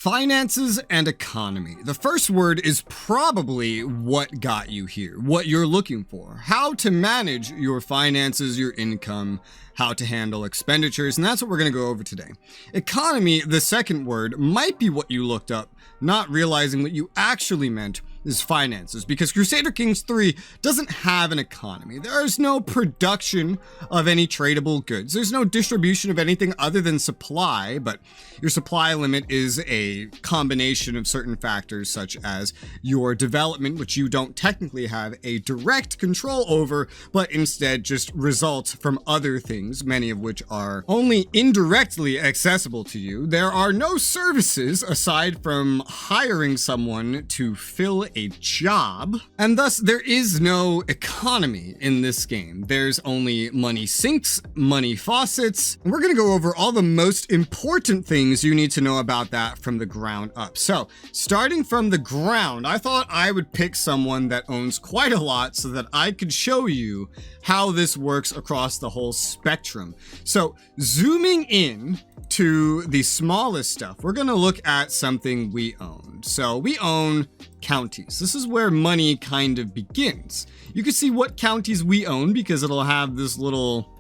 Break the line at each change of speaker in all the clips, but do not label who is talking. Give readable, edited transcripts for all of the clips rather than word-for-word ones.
Finances and economy. The first word is probably what got you here, what you're looking for, how to manage your finances, your income, how to handle expenditures, and that's what we're going to go over today. Economy, the second word, might be what you looked up, not realizing what you actually meant is finances, because Crusader Kings 3 doesn't have an economy. There is no production of any tradable goods. There's no distribution of anything other than supply, but your supply limit is a combination of certain factors such as your development, which you don't technically have a direct control over, but instead just results from other things, many of which are only indirectly accessible to you. There are no services aside from hiring someone to fill a job, and thus there is no economy in this game. There's only money sinks, money faucets, and we're going to go over all the most important things you need to know about that from the ground up. So, starting from the ground, I thought I would pick someone that owns quite a lot so that I could show you how this works across the whole spectrum. So, zooming in to the smallest stuff, we're going to look at something we own. So we own counties. This is where money kind of begins. You can see what counties we own because it'll have this little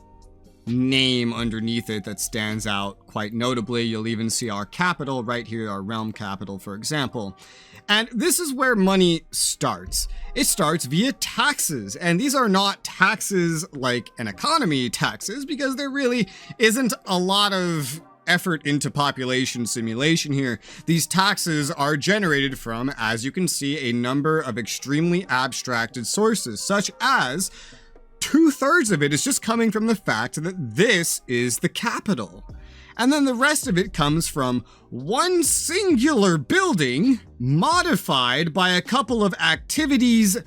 name underneath it that stands out quite notably. You'll even see our capital right here, our realm capital, for example. And this is where money starts. It starts via taxes, and these are not taxes like an economy taxes because there really isn't a lot of effort into population simulation here. These taxes are generated from, as you can see, a number of extremely abstracted sources, such as 2/3 of it is just coming from the fact that this is the capital. And then the rest of it comes from one singular building modified by a couple of activities,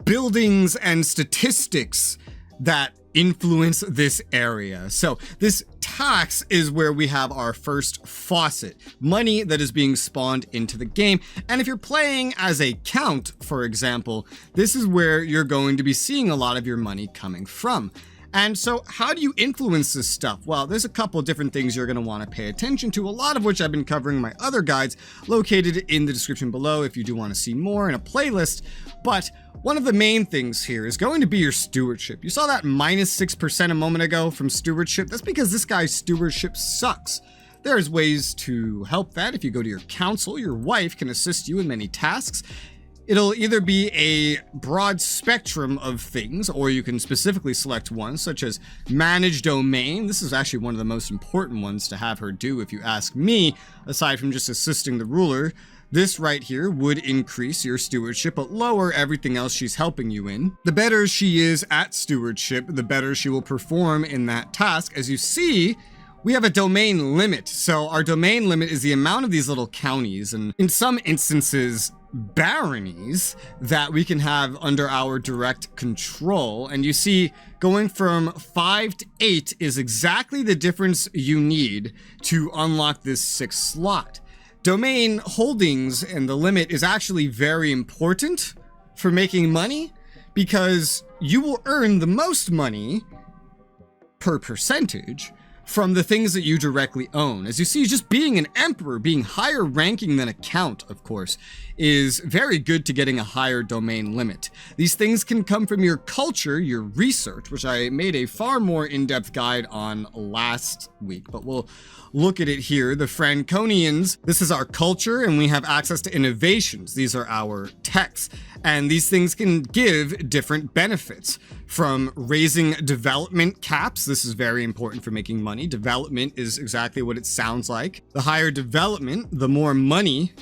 buildings, and statistics that influence this area. So this tax is where we have our first faucet, money that is being spawned into the game. And if you're playing as a count, for example, this is where you're going to be seeing a lot of your money coming from. And so how do you influence this stuff? Well, there's a couple different things you're going to want to pay attention to, a lot of which I've been covering in my other guides located in the description below if you do want to see more in a playlist. But one of the main things here is going to be your stewardship. You saw that -6% a moment ago from stewardship. That's because this guy's stewardship sucks. There's ways to help that. If you go to your council, your wife can assist you in many tasks. It'll either be a broad spectrum of things, or you can specifically select one, such as manage domain. This is actually one of the most important ones to have her do, if you ask me, aside from just assisting the ruler. This right here would increase your stewardship, but lower everything else she's helping you in. The better she is at stewardship, the better she will perform in that task. As you see, we have a domain limit. So our domain limit is the amount of these little counties, and in some instances, baronies that we can have under our direct control. And you see, going from 5 to 8 is exactly the difference you need to unlock this 6th slot. Domain holdings and the limit is actually very important for making money because you will earn the most money per percentage from the things that you directly own. As you see, just being an emperor, being higher ranking than a count, of course, is very good to getting a higher domain limit. These things can come from your culture, your research, which I made a far more in-depth guide on last week, but we'll look at it here. The Franconians, this is our culture, and we have access to innovations. These are our techs, and these things can give different benefits. From raising development caps, this is very important for making money. Development is exactly what it sounds like. The higher development, the more money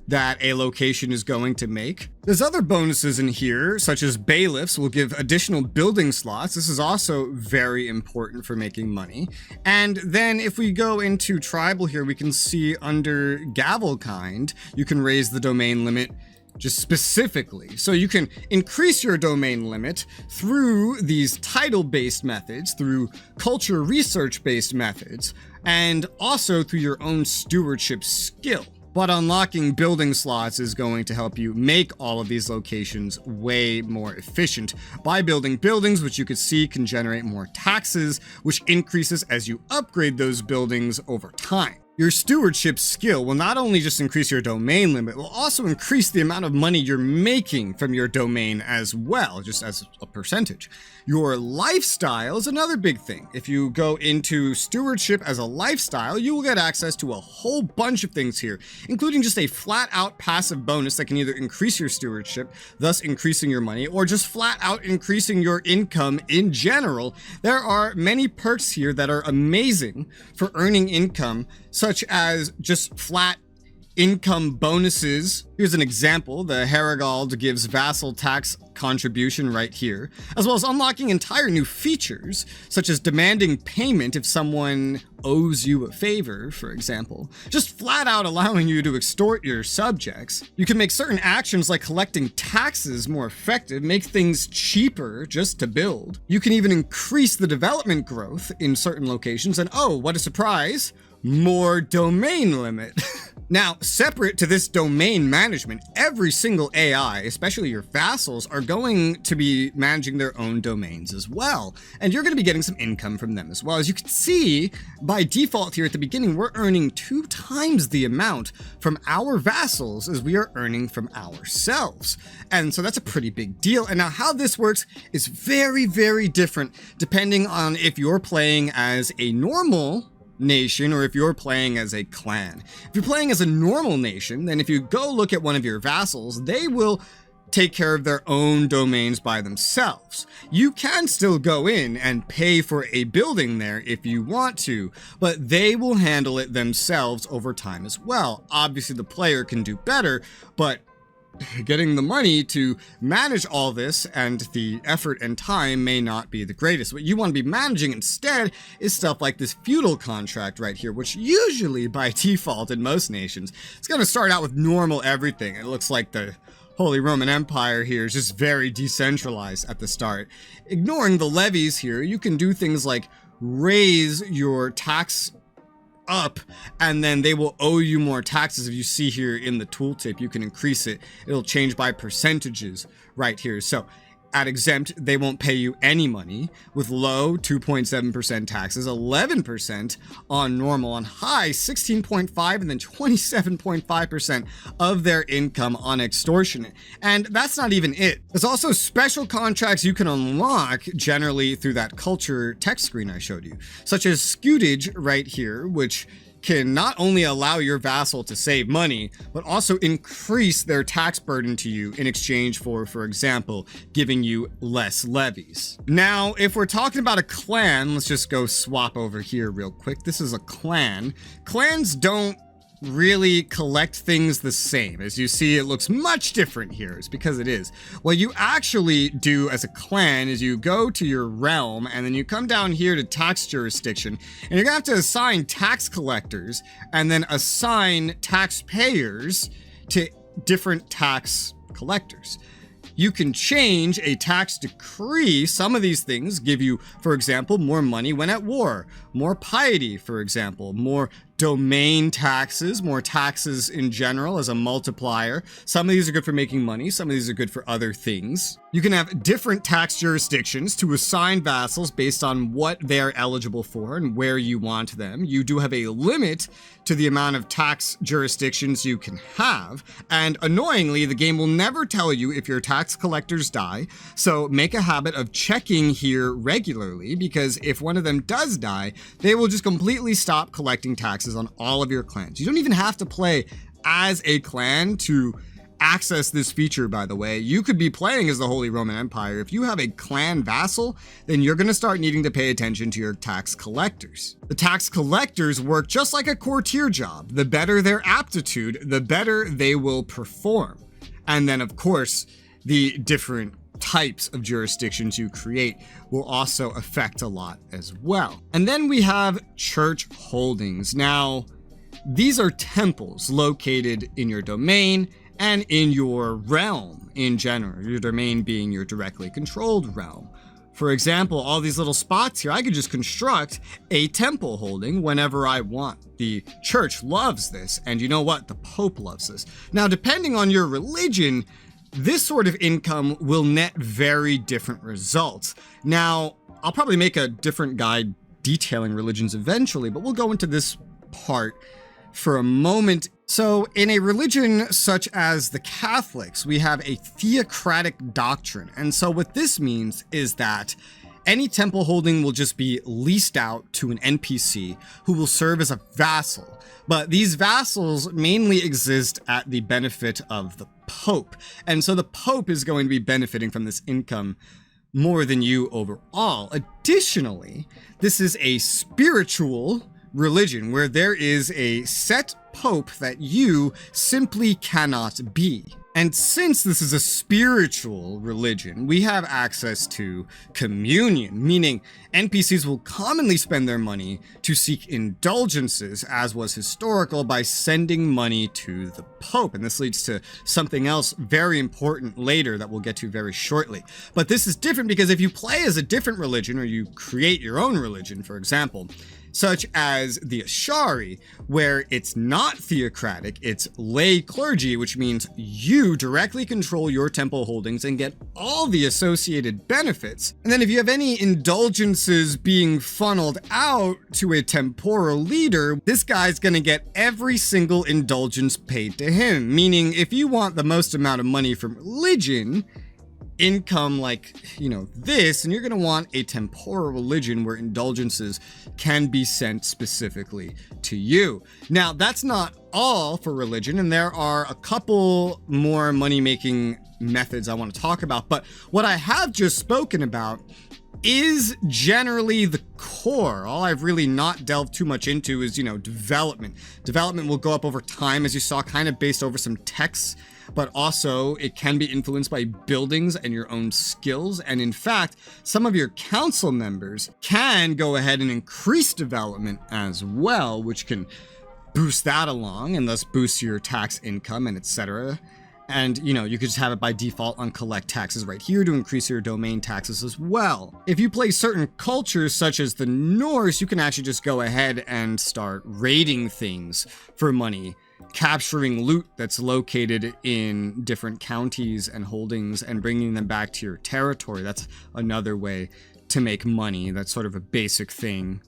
that a location is going to make. There's other bonuses in here, such as bailiffs will give additional building slots. This is also very important for making money. And then if we go into tribal here, we can see under Gavelkind, you can raise the domain limit just specifically. So you can increase your domain limit through these title-based methods, through culture research-based methods, and also through your own stewardship skill. But unlocking building slots is going to help you make all of these locations way more efficient by building buildings, which you could see can generate more taxes, which increases as you upgrade those buildings over time. Your stewardship skill will not only just increase your domain limit, it will also increase the amount of money you're making from your domain as well, just as a percentage. Your lifestyle is another big thing. If you go into stewardship as a lifestyle, you will get access to a whole bunch of things here, including just a flat out passive bonus that can either increase your stewardship, thus increasing your money, or just flat out increasing your income in general. There are many perks here that are amazing for earning income, such as just flat income bonuses. Here's an example. The Herigald gives vassal tax contribution right here, as well as unlocking entire new features, such as demanding payment if someone owes you a favor, for example. Just flat out allowing you to extort your subjects. You can make certain actions like collecting taxes more effective, make things cheaper just to build. You can even increase the development growth in certain locations, and oh, what a surprise, more domain limit. Now, separate to this domain management, every single AI, especially your vassals, are going to be managing their own domains as well. And you're going to be getting some income from them as well. As you can see, by default here at the beginning, we're earning 2 times the amount from our vassals as we are earning from ourselves. And so that's a pretty big deal. And now how this works is very, very different depending on if you're playing as a normal nation or if you're playing as a clan. If you're playing as a normal nation, then if you go look at one of your vassals, they will take care of their own domains by themselves. You can still go in and pay for a building there if you want to, but they will handle it themselves over time as well. Obviously, the player can do better, but getting the money to manage all this and the effort and time may not be the greatest. What you want to be managing instead is stuff like this feudal contract right here, which usually by default in most nations, it's going to start out with normal everything. It looks like the Holy Roman Empire here is just very decentralized at the start. Ignoring the levies here, you can do things like raise your tax up, and then they will owe you more taxes. If you see here in the tooltip, you can increase it. It'll change by percentages right here. So at exempt, they won't pay you any money. With low, 2.7% taxes, 11% on normal. On high, 16.5%, and then 27.5% of their income on extortionate. And that's not even it. There's also special contracts you can unlock generally through that culture text screen I showed you, such as scutage right here, which can not only allow your vassal to save money, but also increase their tax burden to you in exchange for example, giving you less levies. Now, if we're talking about a clan, let's just go swap over here real quick. This is a clan. Clans don't really collect things the same. As you see, it looks much different here. It's because it is. What you actually do as a clan is you go to your realm and then you come down here to tax jurisdiction, and you're gonna have to assign tax collectors and then assign taxpayers to different tax collectors. You can change a tax decree. Some of these things give you, for example, more money when at war, more piety, for example, more domain taxes, more taxes in general as a multiplier. Some of these are good for making money. Some of these are good for other things. You can have different tax jurisdictions to assign vassals based on what they're eligible for and where you want them. You do have a limit to the amount of tax jurisdictions you can have. And annoyingly, the game will never tell you if your tax collectors die. So make a habit of checking here regularly, because if one of them does die, they will just completely stop collecting taxes on all of your clans. You don't even have to play as a clan to access this feature, by the way. You could be playing as the Holy Roman Empire. If you have a clan vassal, then you're going to start needing to pay attention to your tax collectors. The tax collectors work just like a courtier job. The better their aptitude, the better they will perform. And then, of course, the different types of jurisdictions you create will also affect a lot as well. And then we have church holdings. Now, these are temples located in your domain and in your realm in general, your domain being your directly controlled realm. For example, all these little spots here, I could just construct a temple holding whenever I want. The church loves this, and you know what? The Pope loves this. Now, depending on your religion, this sort of income will net very different results. Now, I'll probably make a different guide detailing religions eventually, but we'll go into this part for a moment. So in a religion such as the Catholics, we have a theocratic doctrine. And so what this means is that any temple holding will just be leased out to an NPC who will serve as a vassal. But these vassals mainly exist at the benefit of the Pope. And so the Pope is going to be benefiting from this income more than you overall. Additionally, this is a spiritual religion where there is a set Pope that you simply cannot be. And since this is a spiritual religion, we have access to communion, meaning NPCs will commonly spend their money to seek indulgences, as was historical, by sending money to the Pope. And this leads to something else very important later that we'll get to very shortly. But this is different because if you play as a different religion, or you create your own religion, for example, such as the Ashari, where it's not theocratic, it's lay clergy, which means you directly control your temple holdings and get all the associated benefits. And then if you have any indulgences being funneled out to a temporal leader, this guy's gonna get every single indulgence paid to him. Meaning, if you want the most amount of money from religion, income like, this, and you're going to want a temporal religion where indulgences can be sent specifically to you. Now, that's not all for religion, and there are a couple more money-making methods I want to talk about, but what I have just spoken about is generally the core. All I've really not delved too much into is, development. Development will go up over time, as you saw, kind of based over some texts, but also it can be influenced by buildings and your own skills. And in fact, some of your council members can go ahead and increase development as well, which can boost that along and thus boost your tax income and etc. And, you could just have it by default on collect taxes right here to increase your domain taxes as well. If you play certain cultures such as the Norse, you can actually just go ahead and start raiding things for money, capturing loot that's located in different counties and holdings and bringing them back to your territory. That's another way to make money. That's sort of a basic thing,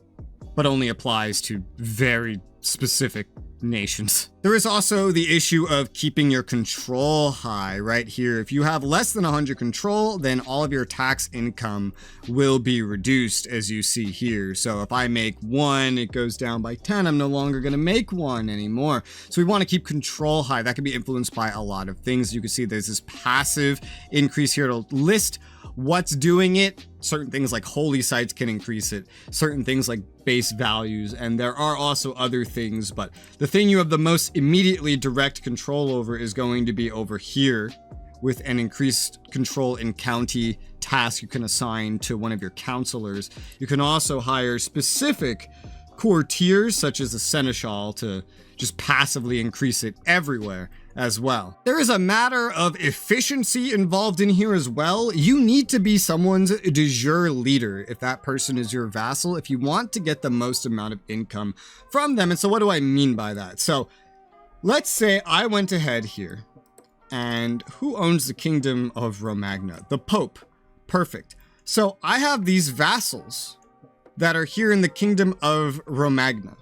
but only applies to very specific nations. There is also the issue of keeping your control high right here. If you have less than 100 control, then all of your tax income will be reduced, as you see here. So if I make 1, it goes down by 10. I'm no longer going to make 1 anymore. So we want to keep control high. That can be influenced by a lot of things. You can see there's this passive increase here. It'll list what's doing it. Certain things like holy sites can increase it, certain things like base values, and there are also other things, but the thing you have the most immediately direct control over is going to be over here with an increased control in county task you can assign to one of your counselors. You can also hire specific courtiers such as the seneschal to just passively increase it everywhere as well. There is a matter of efficiency involved in here as well. You need to be someone's de jure leader if that person is your vassal, if you want to get the most amount of income from them. And so what do I mean by that? So let's say I went ahead here, and who owns the kingdom of Romagna? The Pope. Perfect. So I have these vassals that are here in the kingdom of Romagna.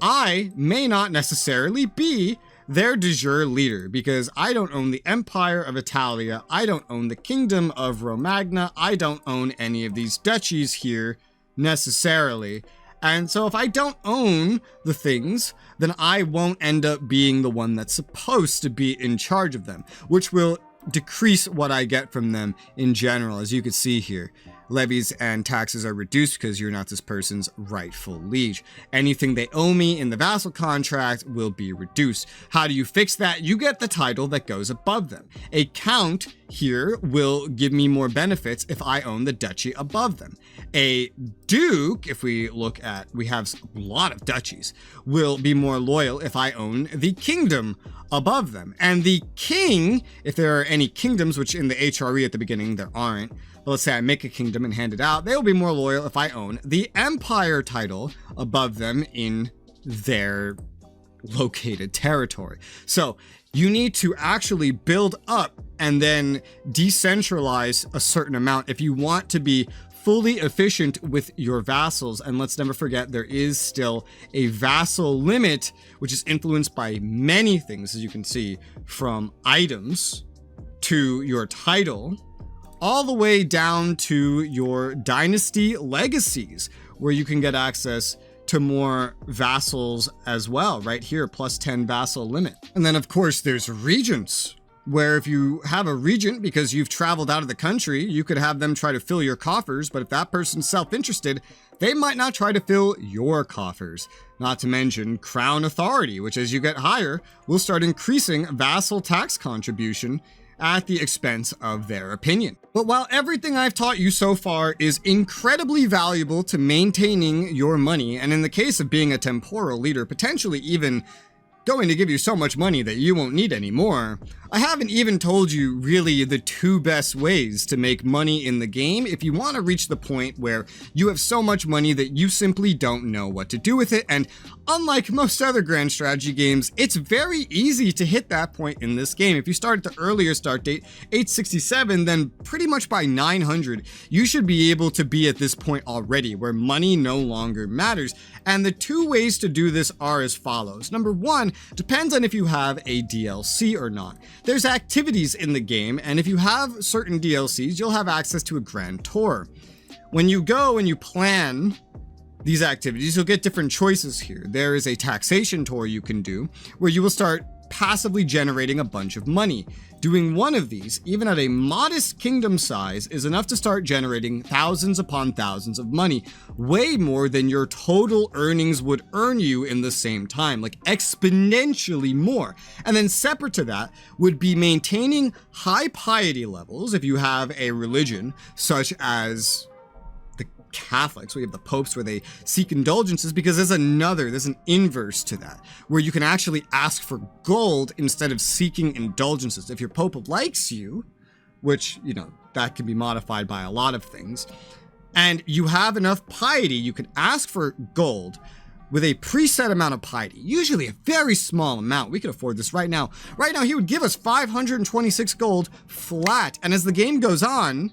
I may not necessarily be their de jure leader because I don't own the Empire of Italia, I don't own the Kingdom of Romagna, I don't own any of these duchies here necessarily. And so if I don't own the things, then I won't end up being the one that's supposed to be in charge of them, which will decrease what I get from them in general. As you can see here, levies and taxes are reduced because you're not this person's rightful liege. Anything they owe me in the vassal contract will be reduced. How do you fix that? You get the title that goes above them. A count here will give me more benefits if I own the duchy above them. A duke, if we look at, we have a lot of duchies, will be more loyal if I own the kingdom above them. And the king, if there are any kingdoms, which in the HRE at the beginning there aren't, but let's say I make a kingdom and hand it out, they'll be more loyal if I own the empire title above them in their located territory. So you need to actually build up and then decentralize a certain amount if you want to be fully efficient with your vassals. And let's never forget, there is still a vassal limit, which is influenced by many things, as you can see, from items to your title, all the way down to your dynasty legacies, where you can get access to more vassals as well, right here, plus 10 vassal limit. And then of course there's regents, where if you have a regent because you've traveled out of the country, you could have them try to fill your coffers, but if that person's self-interested, they might not try to fill your coffers. Not to mention crown authority, which as you get higher, will start increasing vassal tax contribution at the expense of their opinion. But while everything I've taught you so far is incredibly valuable to maintaining your money, and in the case of being a temporal leader, potentially even going to give you so much money that you won't need any more, I haven't even told you really the two best ways to make money in the game if you want to reach the point where you have so much money that you simply don't know what to do with it. And unlike most other grand strategy games, it's very easy to hit that point in this game. If you start at the earlier start date, 867, then pretty much by 900, you should be able to be at this point already where money no longer matters. And the two ways to do this are as follows. Number one, depends on if you have a DLC or not. There's activities in the game, and if you have certain DLCs, you'll have access to a grand tour. When you go and you plan these activities, you'll get different choices here. There is a taxation tour you can do, where you will start passively generating a bunch of money. Doing one of these, even at a modest kingdom size, is enough to start generating thousands upon thousands of money, way more than your total earnings would earn you in the same time, like exponentially more. And then separate to that would be maintaining high piety levels if you have a religion, such as Catholics. We have the popes where they seek indulgences, because there's an inverse to that, where you can actually ask for gold instead of seeking indulgences. If your pope likes you, which, you know, that can be modified by a lot of things, and you have enough piety, you can ask for gold with a preset amount of piety, usually a very small amount. We could afford this right now. Right now, he would give us 526 gold flat. And as the game goes on,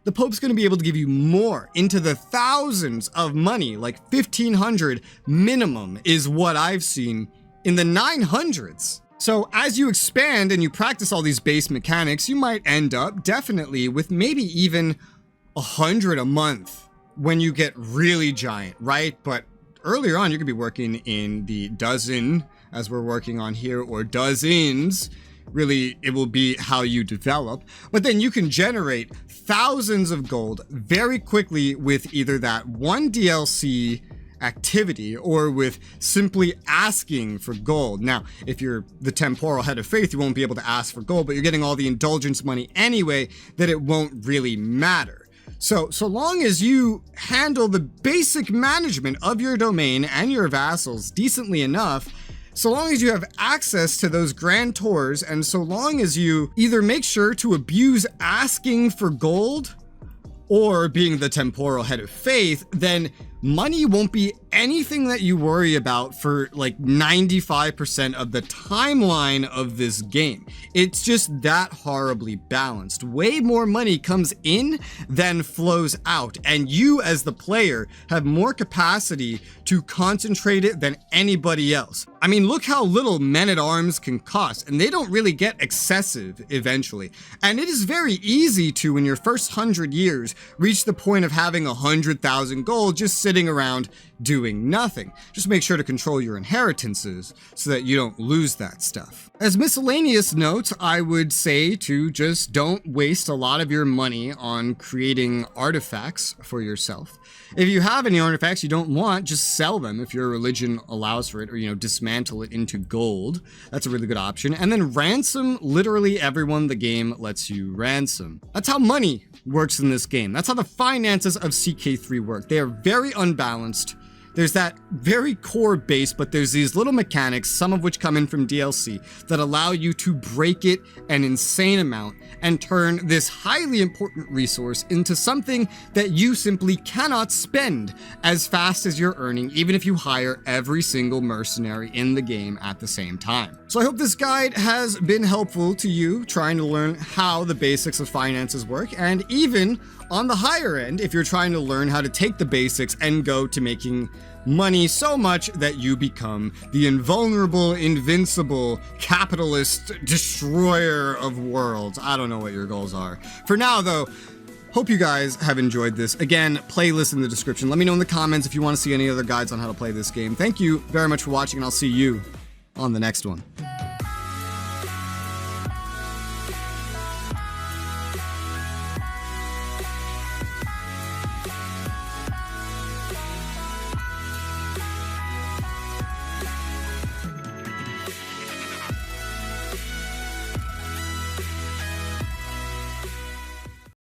the Pope's going to be able to give you more, into the thousands of money, like 1,500 minimum is what I've seen, in the 900s. So as you expand and you practice all these base mechanics, you might end up definitely with maybe even 100 a month when you get really giant, right? But earlier on, you could be working in the dozen, as we're working on here, or dozens. Really, it will be how you develop. But then you can generate thousands of gold very quickly with either that one DLC activity or with simply asking for gold. Now, if you're the Temporal Head of Faith, you won't be able to ask for gold, but you're getting all the indulgence money anyway, that it won't really matter. So long as you handle the basic management of your domain and your vassals decently enough, so long as you have access to those grand tours, and so long as you either make sure to abuse asking for gold or being the Temporal Head of Faith, then money won't be anything that you worry about for like 95% of the timeline of this game. It's just that horribly balanced. Way more money comes in than flows out, and you as the player have more capacity to concentrate it than anybody else. I mean, look how little men-at-arms can cost, and they don't really get excessive eventually. And it is very easy to, in your first 100 years, reach the point of having 100,000 gold just sitting around doing nothing. Just make sure to control your inheritances so that you don't lose that stuff. As miscellaneous notes, I would say to just don't waste a lot of your money on creating artifacts for yourself. If you have any artifacts you don't want, just sell them if your religion allows for it, or, dismantle it into gold. That's a really good option. And then ransom literally everyone the game lets you ransom. That's how money works in this game. That's how the finances of CK3 work. They are very unbalanced. there's that very core base, but there's these little mechanics, some of which come in from DLC, that allow you to break it an insane amount and turn this highly important resource into something that you simply cannot spend as fast as you're earning, even if you hire every single mercenary in the game at the same time. So I hope this guide has been helpful to you trying to learn how the basics of finances work, and even on the higher end, if you're trying to learn how to take the basics and go to making money so much that you become the invulnerable, invincible, capitalist destroyer of worlds. I don't know what your goals are. For now, though, hope you guys have enjoyed this. Again, playlist in the description. Let me know in the comments if you want to see any other guides on how to play this game. Thank you very much for watching, and I'll see you on the next one.